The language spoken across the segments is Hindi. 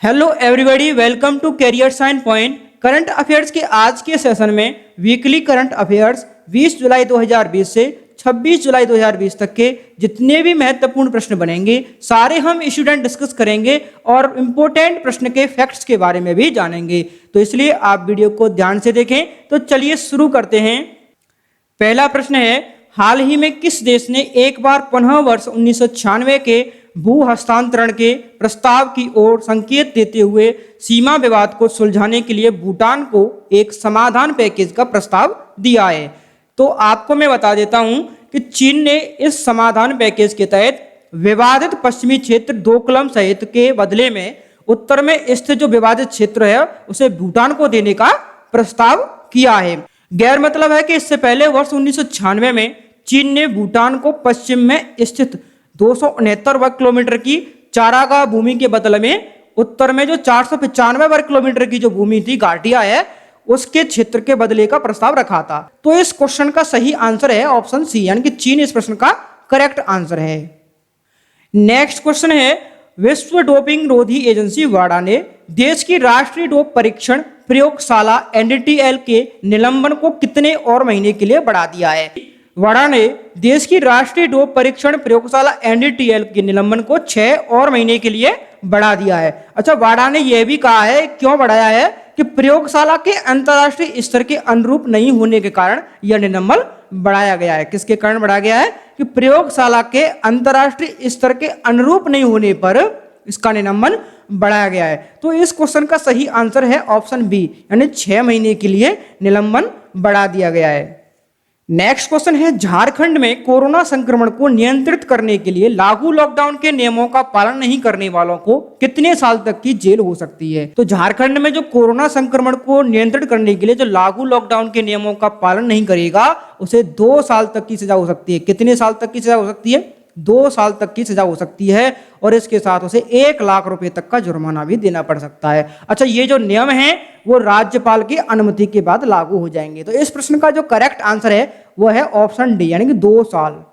Hello everybody, welcome to career sign point. Current affairs के आज के सेशन में वीकली करंट अफेयर्स 20 जुलाई 2020 से 26 जुलाई 2020 तक के जितने भी महत्वपूर्ण प्रश्न बनेंगे सारे हम स्टूडेंट डिस्कस करेंगे और इम्पोर्टेंट प्रश्न के फैक्ट्स के बारे में भी जानेंगे। तो इसलिए आप वीडियो को ध्यान से देखें। तो चलिए शुरू करते हैं। पहला प्रश्न है, हाल ही में किस देश ने एक बार पुनः वर्ष 1996 के भू हस्तांतरण के प्रस्ताव की ओर संकेत देते हुए सीमा विवाद को सुलझाने के लिए भूटान को एक समाधान पैकेज का प्रस्ताव दिया है? तो आपको मैं बता देता हूं कि चीन ने इस समाधान पैकेज के तहत विवादित पश्चिमी क्षेत्र डोकलम सहित के बदले में उत्तर में स्थित जो विवादित क्षेत्र है उसे भूटान को देने का प्रस्ताव किया है। गैर मतलब है कि इससे पहले वर्ष 1996 में चीन ने भूटान को पश्चिम में स्थित 269 वर्ग किलोमीटर की चारागाह भूमि के बदले में उत्तर में जो 495 वर्ग किलोमीटर की जो भूमि थी घाटिया है उसके क्षेत्र के बदले का प्रस्ताव रखा था। तो इस क्वेश्चन का सही आंसर है ऑप्शन सी, यानी कि चीन इस प्रश्न का करेक्ट आंसर है। नेक्स्ट क्वेश्चन है, विश्व डोपिंग रोधी एजेंसी वाडा ने देश की राष्ट्रीय डोप परीक्षण प्रयोगशाला NDTL के निलंबन को कितने और महीने के लिए बढ़ा दिया है? वाडा ने देश की राष्ट्रीय डोप परीक्षण प्रयोगशाला NDTL के निलंबन को 6 और महीने के लिए बढ़ा दिया है। अच्छा, वाडा ने यह भी कहा है, क्यों बढ़ाया है, कि प्रयोगशाला के अंतर्राष्ट्रीय स्तर के अनुरूप नहीं होने के कारण यह निलंबन बढ़ाया गया है। किसके कारण बढ़ाया गया है? कि प्रयोगशाला के अंतर्राष्ट्रीय स्तर के अनुरूप नहीं होने पर इसका निलंबन बढ़ाया गया है। तो इस क्वेश्चन का सही आंसर है ऑप्शन बी, यानी 6 महीने के लिए निलंबन बढ़ा दिया गया है। नेक्स्ट क्वेश्चन है, झारखंड में कोरोना संक्रमण को नियंत्रित करने के लिए लागू लॉकडाउन के नियमों का पालन नहीं करने वालों को कितने साल तक की जेल हो सकती है? तो झारखंड में जो कोरोना संक्रमण को नियंत्रित करने के लिए जो लागू लॉकडाउन के नियमों का पालन नहीं करेगा उसे 2 साल तक की सजा हो सकती है। कितने साल तक की सजा हो सकती है? 2 साल तक की सजा हो सकती है और इसके साथ उसे 1 लाख रुपए तक का जुर्माना भी देना पड़ सकता है। अच्छा, ये जो नियम है वो राज्यपाल की अनुमति के बाद लागू हो जाएंगे। तो इस प्रश्न का जो करेक्ट आंसर है वो है ऑप्शन डी, यानी कि 2 साल।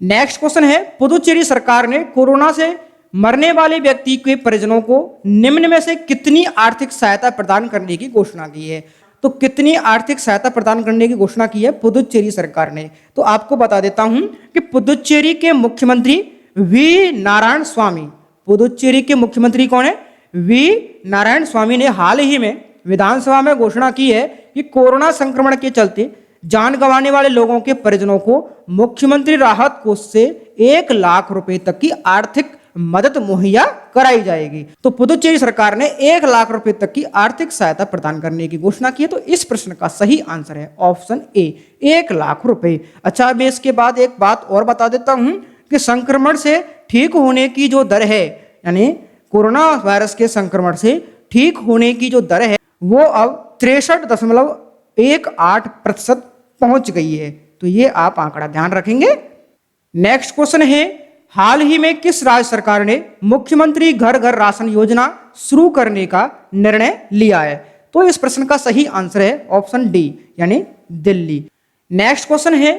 नेक्स्ट क्वेश्चन है, पुदुचेरी सरकार ने कोरोना से मरने वाले व्यक्ति के परिजनों को निम्न में से कितनी आर्थिक सहायता प्रदान करने की घोषणा की है? तो कितनी आर्थिक सहायता प्रदान करने की घोषणा की है पुदुचेरी सरकार ने? तो आपको बता देता हूं कि पुदुचेरी के मुख्यमंत्री वी नारायण स्वामी, पुदुचेरी के मुख्यमंत्री कौन है? वी नारायण स्वामी ने हाल ही में विधानसभा में घोषणा की है कि कोरोना संक्रमण के चलते जान गंवाने वाले लोगों के परिजनों को मुख्यमंत्री राहत कोष से 1 लाख रुपए तक की आर्थिक मदद मुहैया कराई जाएगी। तो पुदुचेरी सरकार ने 1 लाख रुपए तक की आर्थिक सहायता प्रदान करने की घोषणा की है। तो इस प्रश्न का सही आंसर है ऑप्शन ए, 1 लाख रुपए। अच्छा, मैं इसके बाद एक बात और बता देता हूं कि संक्रमण से ठीक होने की जो दर है, यानी कोरोना वायरस के संक्रमण से ठीक होने की जो दर है वो अब 63.18% पहुंच गई है। तो ये आप आंकड़ा ध्यान रखेंगे। नेक्स्ट क्वेश्चन है, हाल ही में किस राज्य सरकार ने मुख्यमंत्री घर घर राशन योजना शुरू करने का निर्णय लिया है? तो इस प्रश्न का सही आंसर है ऑप्शन डी, यानी दिल्ली। नेक्स्ट क्वेश्चन है,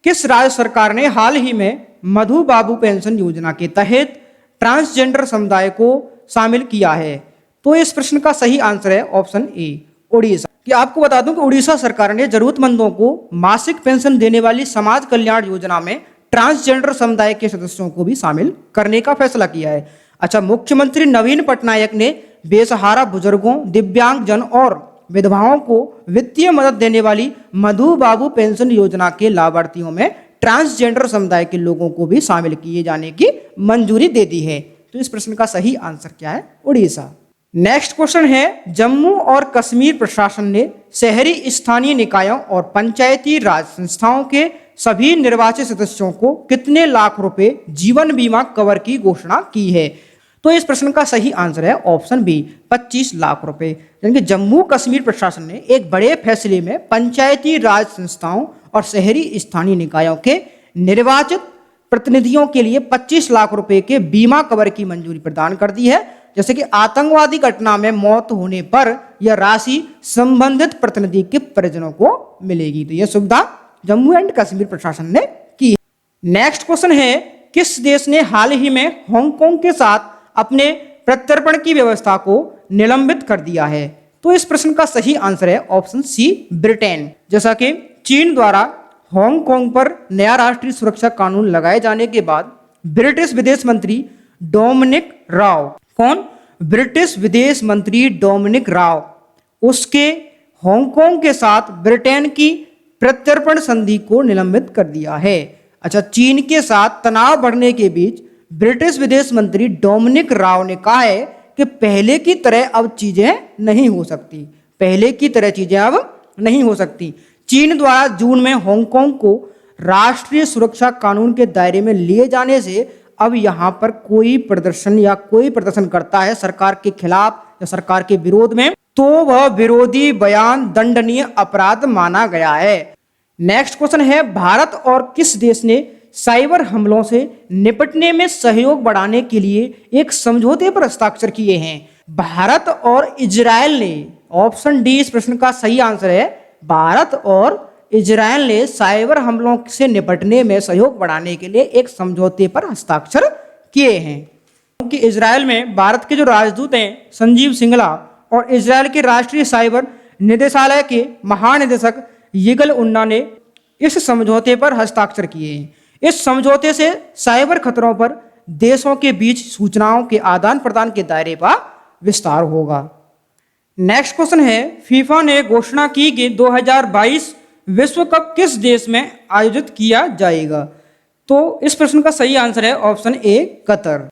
किस राज्य सरकार ने हाल ही में मधु बाबू पेंशन योजना के तहत ट्रांसजेंडर समुदाय को शामिल किया है? तो इस प्रश्न का सही आंसर है ऑप्शन ए, उड़ीसा। कि आपको बता दूं कि उड़ीसा सरकार ने जरूरतमंदों को मासिक पेंशन देने वाली समाज कल्याण योजना में ट्रांसजेंडर समुदाय के सदस्यों को भी शामिल करने का फैसला किया है। अच्छा, मुख्यमंत्री नवीन पटनायक ने बेसहारा बुजुर्गों, दिव्यांगजन और विधवाओं को वित्तीय मदद देने वाली मधु बाबू पेंशन योजना के लाभार्थियों में ट्रांसजेंडर समुदाय के लोगों को भी शामिल किए जाने की मंजूरी दे दी है। तो इस प्रश्न का सही आंसर क्या है? उड़ीसा। नेक्स्ट क्वेश्चन है, जम्मू और कश्मीर प्रशासन ने शहरी स्थानीय निकायों और पंचायती राज संस्थाओं के सभी निर्वाचित सदस्यों को कितने लाख रुपए जीवन बीमा कवर की घोषणा की है? तो इस प्रश्न का सही आंसर है ऑप्शन बी, 25 लाख रुपए। यानी कि जम्मू कश्मीर प्रशासन ने एक बड़े फैसले में पंचायती राज संस्थाओं और शहरी स्थानीय निकायों के निर्वाचित प्रतिनिधियों के लिए 25 लाख रुपए के बीमा कवर की मंजूरी प्रदान कर दी है। जैसे कि आतंकवादी घटना में मौत होने पर यह राशि संबंधित प्रतिनिधि के परिजनों को मिलेगी। तो यह सुविधा जम्मू एंड कश्मीर प्रशासन ने की। नेक्स्ट क्वेश्चन है, किस देश ने हाल ही में हांगकांग के साथ अपने प्रत्यर्पण की व्यवस्था को निलंबित कर दिया है? तो इस प्रश्न का सही आंसर है ऑप्शन सी, ब्रिटेन। जैसा कि चीन द्वारा हांगकांग पर नया राष्ट्रीय सुरक्षा कानून लगाए जाने के बाद ब्रिटिश विदेश मंत्री डोमिनिक राव, कौन? ब्रिटिश विदेश मंत्री डोमिनिक राव, उसके हांगकांग के साथ ब्रिटेन की प्रत्यर्पण संधि को निलंबित कर दिया है। अच्छा, चीन के साथ तनाव बढ़ने के बीच ब्रिटिश विदेश मंत्री डोमिनिक राव ने कहा है कि पहले की तरह अब चीजें नहीं हो सकती, पहले की तरह चीजें अब नहीं हो सकती। चीन द्वारा जून में हांगकांग को राष्ट्रीय सुरक्षा कानून के दायरे में लिए जाने से अब यहाँ पर कोई प्रदर्शन या कोई प्रदर्शन करता है सरकार के खिलाफ या सरकार के विरोध में, तो वह विरोधी बयान दंडनीय अपराध माना गया है। नेक्स्ट क्वेश्चन है, भारत और किस देश ने साइबर हमलों से निपटने में सहयोग बढ़ाने के लिए एक समझौते पर हस्ताक्षर किए हैं? भारत और इजरायल ने, ऑप्शन डी इस प्रश्न का सही आंसर है। भारत और इजरायल ने साइबर हमलों से निपटने में सहयोग बढ़ाने के लिए एक समझौते पर हस्ताक्षर किए हैं। क्योंकि इजरायल में भारत के जो राजदूत हैं संजीव सिंगला और इजरायल के राष्ट्रीय साइबर निदेशालय के महानिदेशक यिगल उन्ना ने इस समझौते पर हस्ताक्षर किए हैं। इस समझौते से साइबर खतरों पर देशों के बीच सूचनाओं के आदान प्रदान के दायरे का विस्तार होगा। नेक्स्ट क्वेश्चन है, फीफा ने घोषणा की कि 2022 विश्व कप किस देश में आयोजित किया जाएगा? तो इस प्रश्न का सही आंसर है option A, Qatar.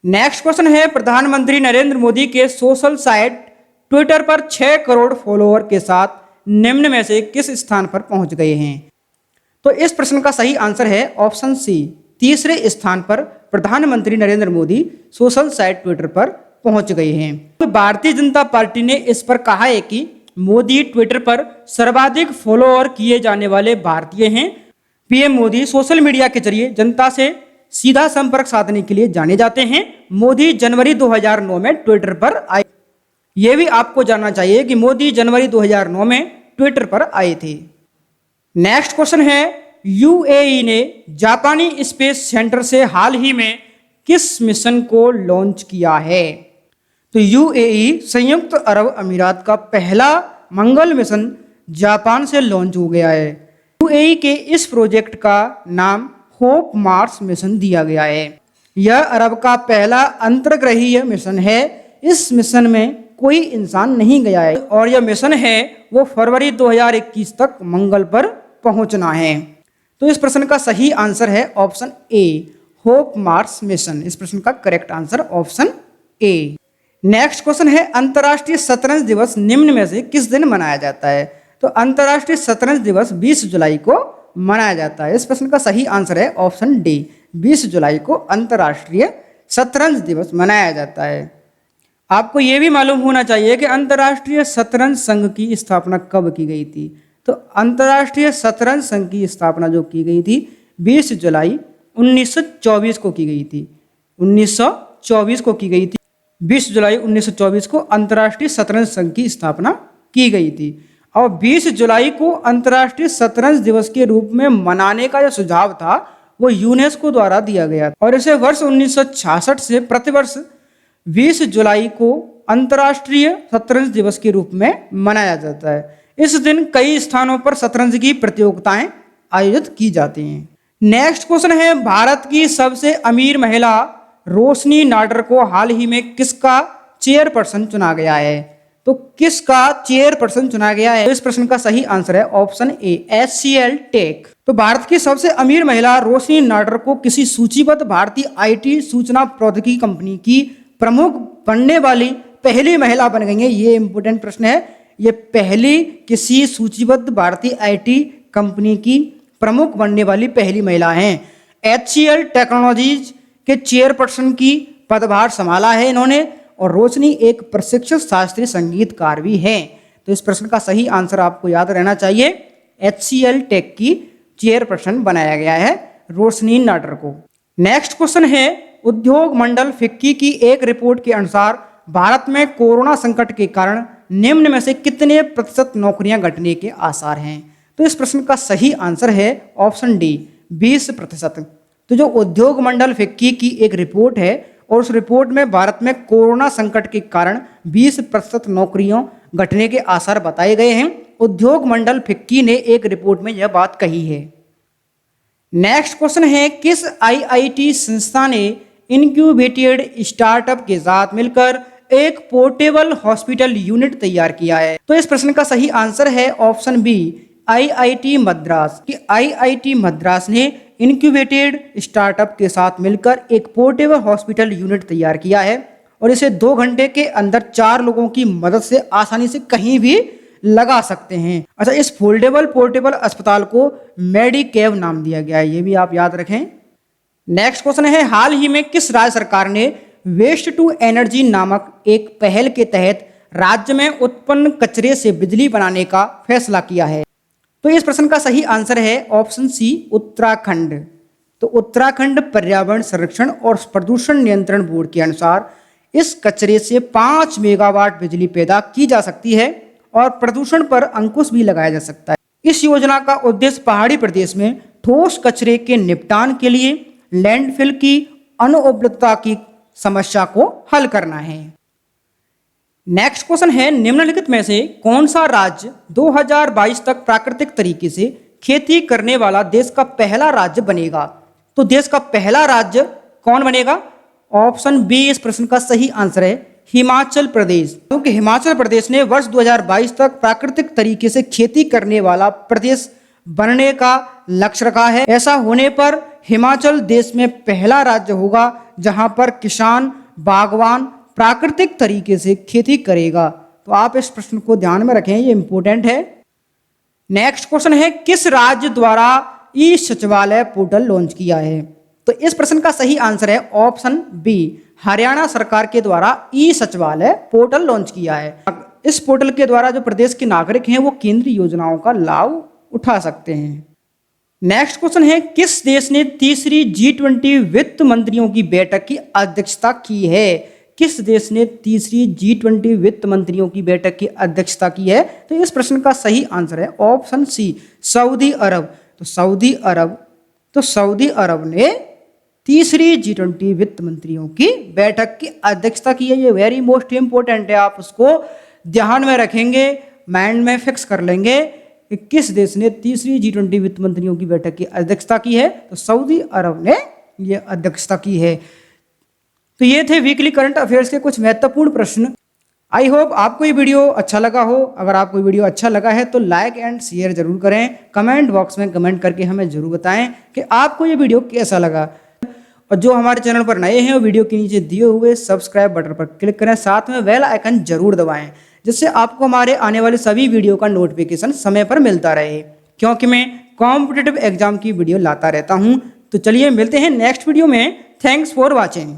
Next question है, प्रधानमंत्री नरेंद्र मोदी के सोशल साइट ट्विटर पर 6 करोड़ फॉलोअर के साथ निम्न में से किस स्थान पर पहुंच गए हैं? तो इस प्रश्न का सही आंसर है ऑप्शन सी, तीसरे स्थान पर प्रधानमंत्री Narendra Modi social site Twitter पर पहुंच गए हैं। तो भारतीय जनता पार्टी ने इस पर कहा है कि मोदी ट्विटर पर सर्वाधिक फॉलोअर किए जाने वाले भारतीय हैं। पीएम मोदी सोशल मीडिया के जरिए जनता से सीधा संपर्क साधने के लिए जाने जाते हैं। मोदी जनवरी 2009 में ट्विटर पर आए। यह भी आपको जानना चाहिए कि मोदी जनवरी 2009 में ट्विटर पर आए थे। नेक्स्ट क्वेश्चन है, यूएई ने जापानी स्पेस सेंटर से हाल ही में किस मिशन को लॉन्च किया है? तो यूएई संयुक्त अरब अमीरात का पहला मंगल मिशन जापान से लॉन्च हो गया है। यूएई के इस प्रोजेक्ट का नाम होप मार्स मिशन दिया गया है। यह अरब का पहला अंतर्ग्रहीय मिशन है। इस मिशन में कोई इंसान नहीं गया है और यह मिशन है वो फरवरी 2021 तक मंगल पर पहुंचना है। तो इस प्रश्न का सही आंसर है option A, hope Mars mission. इस प्रश्न का correct answer option A. Next question है, अंतर्राष्ट्रीय शतरंज दिवस निम्न में से किस दिन मनाया जाता है? तो अंतर्राष्ट्रीय शतरंज दिवस 20 जुलाई को मनाया जाता है। इस प्रश्न का सही आंसर है ऑप्शन डी, 20 जुलाई को अंतर्राष्ट्रीय शतरंज दिवस मनाया जाता है। आपको यह भी मालूम होना चाहिए कि अंतर्राष्ट्रीय शतरंज संघ की स्थापना कब की गई थी? तो अंतर्राष्ट्रीय शतरंज संघ की स्थापना जो की गई थी 20 जुलाई 1924 को की गई थी। 1924 को की गई थी। 20 जुलाई 1924 को अंतर्राष्ट्रीय शतरंज संघ की स्थापना की गई थी। और 20 जुलाई को अंतर्राष्ट्रीय शतरंज दिवस के रूप में मनाने का जो सुझाव था वो यूनेस्को द्वारा दिया गया और इसे वर्ष 1966 से प्रतिवर्ष 20 जुलाई को अंतर्राष्ट्रीय शतरंज दिवस के रूप में मनाया जाता है। इस दिन कई स्थानों पर शतरंज की प्रतियोगिताएं आयोजित की जाती हैं। नेक्स्ट क्वेश्चन है, भारत की सबसे अमीर महिला रोशनी नाडर को हाल ही में किसका चेयरपर्सन चुना गया है? तो किसका चेयरपर्सन चुना गया है? तो इस प्रश्न का सही आंसर है ऑप्शन ए, HCL टेक। तो भारत की सबसे अमीर महिला रोशनी नाडर को किसी सूचीबद्ध भारतीय IT सूचना प्रौद्योगिकी कंपनी की प्रमुख बनने वाली पहली महिला बन गई है। ये इंपोर्टेंट प्रश्न है। ये पहली किसी सूचीबद्ध भारतीय आईटी कंपनी की प्रमुख बनने वाली पहली महिला हैं। HCL टेक्नोलॉजीज के चेयरपर्सन की पदभार संभाला है इन्होंने, और रोशनी एक प्रशिक्षित शास्त्रीय संगीतकार भी हैं। तो इस प्रश्न का सही आंसर आपको याद रहना चाहिए, HCL टेक की चेयरपर्सन बनाया गया है रोशनी नाडर को। नेक्स्ट क्वेश्चन है, उद्योग मंडल फिक्की की एक रिपोर्ट के अनुसार भारत में कोरोना संकट के कारण निम्न में से कितने प्रतिशत नौकरियां घटने के आसार हैं? तो इस प्रश्न का सही आंसर है ऑप्शन डी, 20%। तो जो उद्योग मंडल फिक्की की एक रिपोर्ट है और उस रिपोर्ट में भारत में कोरोना संकट के कारण 20% नौकरियों घटने के आसार बताए गए हैं। उद्योग मंडल फिक्की ने एक रिपोर्ट में यह बात कही है। नेक्स्ट क्वेश्चन है, किस आईआईटी संस्था ने इनक्यूबेटेड स्टार्टअप के साथ मिलकर एक पोर्टेबल हॉस्पिटल यूनिट तैयार किया है? तो इस प्रश्न का सही आंसर है ऑप्शन बी, आईआईटी मद्रास। कि आईआईटी मद्रास ने इनक्यूबेटेड स्टार्टअप के साथ मिलकर एक पोर्टेबल हॉस्पिटल यूनिट तैयार किया है और इसे 2 घंटे के अंदर 4 लोगों की मदद से आसानी से कहीं भी लगा सकते हैं। अच्छा, इस फोल्डेबल पोर्टेबल अस्पताल को मेडिकेव नाम दिया गया है, ये भी आप याद रखें। नेक्स्ट क्वेश्चन है, हाल ही में किस राज्य सरकार ने वेस्ट टू एनर्जी नामक एक पहल के तहत राज्य में उत्पन्न कचरे से बिजली बनाने का फैसला किया है? तो इस प्रश्न का सही आंसर है ऑप्शन सी, उत्तराखंड। तो उत्तराखंड पर्यावरण संरक्षण और प्रदूषण नियंत्रण बोर्ड के अनुसार इस कचरे से 5 मेगावाट बिजली पैदा की जा सकती है और प्रदूषण पर अंकुश भी लगाया जा सकता है। इस योजना का उद्देश्य पहाड़ी प्रदेश में ठोस कचरे के निपटान के लिए लैंडफिल की अनुपलब्धता की समस्या को हल करना है। नेक्स्ट क्वेश्चन है, निम्नलिखित में से कौन सा राज्य 2022 तक प्राकृतिक तरीके से खेती करने वाला देश का पहला राज्य बनेगा? तो देश का पहला राज्य कौन बनेगा? ऑप्शन बी इस प्रश्न का सही आंसर है हिमाचल प्रदेश। क्योंकि हिमाचल प्रदेश ने वर्ष 2022 तक प्राकृतिक तरीके से खेती करने वाला प्रदेश बनने का लक्ष्य रखा है। ऐसा होने पर हिमाचल देश में पहला राज्य होगा जहां पर किसान बागवान प्राकृतिक तरीके से खेती करेगा। तो आप इस प्रश्न को ध्यान में रखें, ये इंपॉर्टेंट है। नेक्स्ट क्वेश्चन है, किस राज्य द्वारा ई सचिवालय पोर्टल लॉन्च किया है? तो इस प्रश्न का सही आंसर है ऑप्शन बी, हरियाणा सरकार के द्वारा ई सचिवालय पोर्टल लॉन्च किया है। इस पोर्टल के द्वारा जो प्रदेश के नागरिक हैं वो केंद्रीय योजनाओं का लाभ उठा सकते हैं। नेक्स्ट क्वेश्चन है, किस देश ने तीसरी G20 वित्त मंत्रियों की बैठक की अध्यक्षता की है? किस देश ने तीसरी G20 वित्त मंत्रियों की बैठक की अध्यक्षता की है? तो इस प्रश्न का सही आंसर है ऑप्शन सी, सऊदी अरब। तो सऊदी अरब ने तीसरी G20 वित्त मंत्रियों की बैठक की अध्यक्षता की है। ये वेरी मोस्ट इंपोर्टेंट है, आप उसको ध्यान में रखेंगे, माइंड में फिक्स कर लेंगे कि किस देश ने तीसरी G20 वित्त मंत्रियों की बैठक की अध्यक्षता की है। तो सऊदी अरब ने यह अध्यक्षता की है। तो ये थे वीकली करंट अफेयर्स के कुछ महत्वपूर्ण प्रश्न। आई होप आपको ये वीडियो अच्छा लगा हो। अगर आपको ये वीडियो अच्छा लगा है तो लाइक एंड शेयर जरूर करें। कमेंट बॉक्स में कमेंट करके हमें जरूर बताएं कि आपको ये वीडियो कैसा लगा। और जो हमारे चैनल पर नए हैं वो वीडियो के नीचे दिए हुए सब्सक्राइब बटन पर क्लिक करें, साथ में बेल आइकन जरूर दबाएं, जिससे आपको हमारे आने वाले सभी वीडियो का नोटिफिकेशन समय पर मिलता रहे, क्योंकि मैं कॉम्पिटिटिव एग्जाम की वीडियो लाता रहता हूं। तो चलिए मिलते हैं नेक्स्ट वीडियो में। Thanks for watching.